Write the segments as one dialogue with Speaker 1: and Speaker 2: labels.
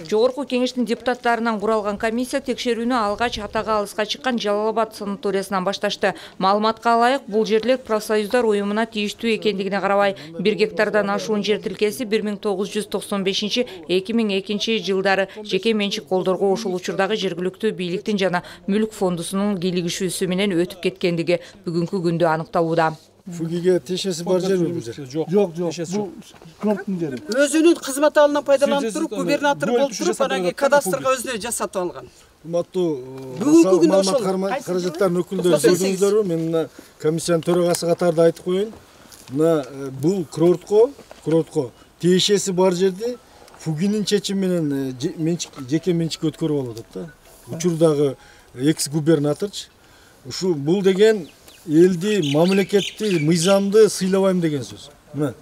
Speaker 1: Жогорку кеңештин депутаттарынан куралган комиссия текшерүүнү алгач атага алыска чыккан Жалал Абад санаториясынан башташты. Маалыматка ылайык, бул жерлер профсоюздар уюмуна тийиштүү экендигине карабай, 1 гектардан ашуун жер тилкеси 1995-2002 жылдары жеке менчик колдорго ушул учурдагы жергиликтүү бийликтин жана мүлк фондусунун кийлигишүүсү менен өтүп кеткендиги бүгүнкү күндө аныкталууда.
Speaker 2: Фугиге тиешеси бар жер бул жер?
Speaker 3: Жок, бул
Speaker 2: курорттун жери.
Speaker 4: Өзүнүн кызмат алынан пайдаланып туруп, губернатор болуп туруп, анан кадастрга өзүнө жасатып алган.
Speaker 2: Урматтуу
Speaker 4: бүгүнкү күндө ошол
Speaker 2: каражаттардын өкүлдөрү сөзүңүздөрбү, мен мына комиссиянын төрагасы катарында айтып коеюн. Мына бул курортко тиешеси бар жерди Фугинин чечими менен жеке менчикке өткөрүп алып атат да. Учурдагы экс-губернаторч ушу бул деген элди, мамлекетти, мыйзамды сыйлабайм деген сөз. Мына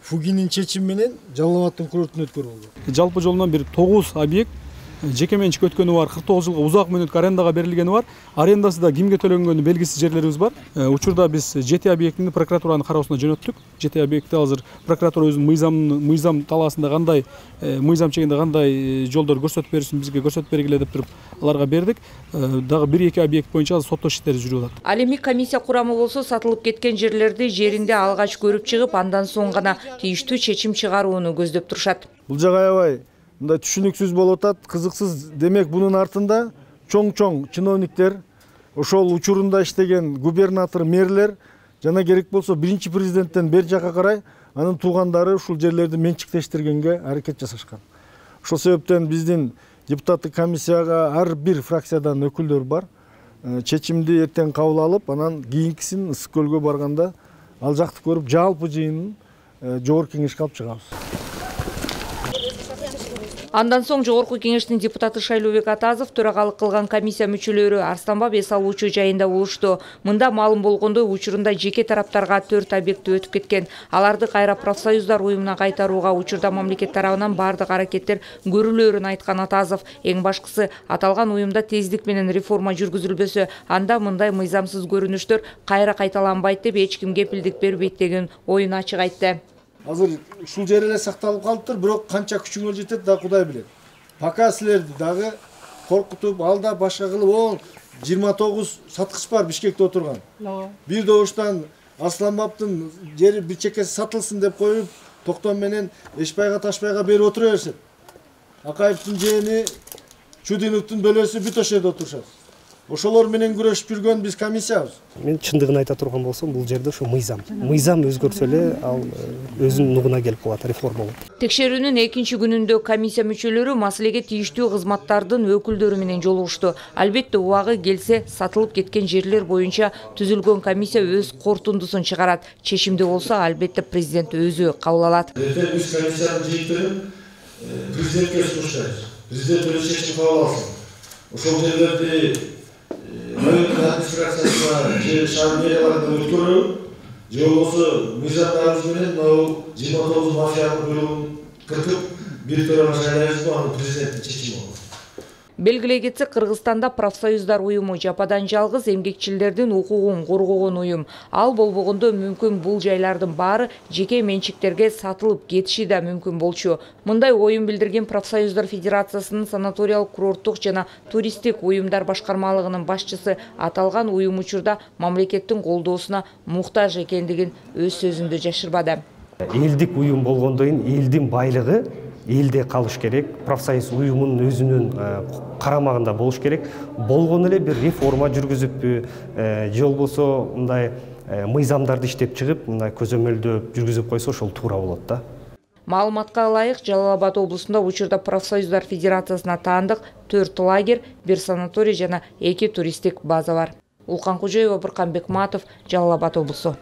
Speaker 2: Фугинин чечими менен Жалал Абадтын курортуна өткөрүп алды.
Speaker 3: Жалпы жолунан бир 9 объект жеке менчик өткөнү бар, 49 жылга узак мөөнөткө арендага берилгени бар. Арендасы да кимге төлөнгөнү белгисиз жерлерибиз бар. Учурда биз 7 объектини прокуратуранын кароосуна жөнөттүк. 7 объектти азыр прокуратура өзүнүн мыйзам талаасында кандай мыйзам чегинде кандай жолдор көрсөтүп берүүсүн бизге көрсөтүп бергиле деп туруп аларга бердик. Дагы 1-2 объект боюнча соттош иштери жүрүп атат.
Speaker 1: Ал эми комиссия курамы болсо сатылып кеткен жерлерди жеринде алгач көрүп чыгып, андан соң гана тийиштүү чечим чыгарууну көздөп турушат.
Speaker 2: Бул жагы аябай мындай түшүнүксүз болуп атат, кызыксыз. Демек бунун артында чоң чиновниктер, ошол учурунда иштеген губернатор, мэрлер жана керек болсо биринчи президенттен бери жака карай анын туугандары ушул жерлерди менчиктештиргенге аракет жасашкан. Ошол себептен биздин депутаттык комиссияга ар бир фракциядан өкүлдөр бар. Чечимди эртең кабыл алып, анан кийинкисин Ысык көлгө барганда ал жакты көрүп, жалпы жыйынын жогорку кеңешке алып чыгабыз.
Speaker 1: Андан соң Жогорку кеңештин депутаты Шайлообек Атазов төрагалык кылган комиссия мүчөлөрү Арстанбап эс алуучу жайында болушту. Мында маалым болгондой, учурунда жеке тараптарга 4 объекти өтүп кеткен. Аларды кайра профсоюздар уюмуна кайтарууга учурда мамлекет тарабынан бардык аракеттер көрүлөөрүн айткан Атазов, эң башкысы аталган уюмда тездик менен реформа жүргүзүлбөсө, анда мындай мыйзамсыз көрүнүштөр кайра кайталанбайт деп эч ким кепилдик бербейт деген оюн ачык айтты.
Speaker 2: Азыр ушул жер эле сакталып калыптыр, бирок канча күчүңөр жетет да Кудай билет. Пока силерди дагы коркутуп, алда башка кылып, 29 саткыч бар Бишкекте отурган. Бир добуштан Асланбаптын жери бир чекеси сатылсын деп коюп, токтом менен Эшбайга Ташбайга берип отура беришет. Акаевдин жээнни Чудиновдун бөлөсү бүт ошол жерде отурушат. Ошолор менен күрөшүп жүргөн биз комиссиябыз.
Speaker 5: Мен чындыгын айта турган болсом, бул жерде ошо мыйзам өзгөрсө эле ал өзүнүн нугуна келип калат, реформа болот.
Speaker 1: Текшерүүнүн экинчи күнүндө комиссия мүчөлөрү маселеге тийиштүү кызматтардын өкүлдөрү менен жолугушту. Албетте убагы келсе, сатылып кеткен жерлер боюнча түзүлгөн комиссия өз корутундусун чыгарат. Чечимди болсо, албетте президент өзү кабыл алат.
Speaker 2: Биз комиссиянын жыйынтыгын президентке сунуштайбыз. Президент өз чечим кабыл алсын. Ошол жерлерди райондун администрациясына же шаар мэрияларына өткөрүү, же болбосо мыйзамдарыбыз менен 29 мафиянын буйругун кыркып бир төрага шайлайбызбы, анын президенттин чечими болот.
Speaker 1: Белгилей кетсек, Кыргызстанда профсоюздар уюму жападан жалгыз эмгекчилердин укугун коргогон уюм. Ал болбогондо мүмкүн бул жайлардын баары жеке менчиктерге сатылып кетиши да мүмкүн болчу. Мындай оюн билдирген Профсоюздар Федерациясынын санаториялык курорттук жана туристтик уюмдар башкармалыгынын башчысы аталган уюм учурда мамлекеттин колдоосуна муктаж экендигин өз сөзүндө жашырбады.
Speaker 5: Элдик уюм болгондойн элдин байлыгы элде калыш керек, профсоюз уюмунун өзүнүн карамагында болуш керек. Болгон эле бир реформа жүргүзүппү, же болбосо мындай мыйзамдарды иштеп чыгып, мындай көзөмөлдөп жүргүзүп койсо ошол туура болот да.
Speaker 1: Маалыматка ылайык, Жалал Абад облусунда учурда Профсоюздар Федерациясына таандык 4 лагерь, 1 санаторий жана 2 туристтик база бар. Улкан Кожоева, Буркан Бекматов, Жалал Абад облусу.